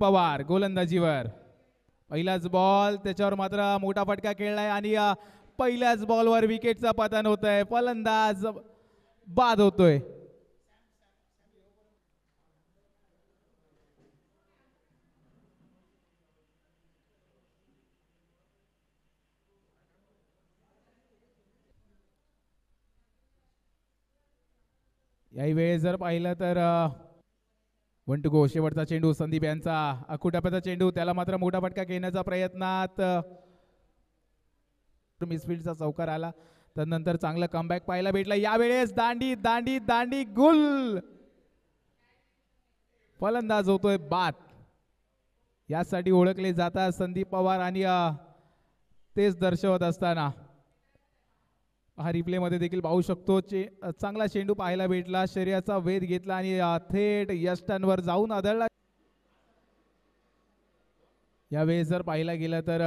पवार गोलंदाजीवर. पहिलाच बॉल त्याच्यावर मात्र मोठा फटका खेळलाय आणि पहिल्याच बॉलवर विकेटचं पतन होतंय. फलंदाज बाद होतोय. याही वेळेस जर पाहिलं तर 1 to go शेवटचा चेंडू संदीप यांचा अकुटाप्याचा चेंडू, त्याला मात्र मोठा फटका घेण्याचा प्रयत्नात मिसफील्डचा चौकार आला. त्यानंतर चांगलं कमबॅक पाहायला भेटलं. यावेळेस दांडी दांडी दांडी गुल. फलंदाज होतोय बाद. यासाठी ओळखले जातात संदीप पवार आणि तेच दर्शवत असताना हा रिप्ले मध्ये देखील पाहू शकतो. चांगला चेंडू पाहायला भेटला, शरीराचा वेध घेतला आणि थेट यष्टांवर जाऊन आदळला. यावेळेस जर पाहायला गेलं तर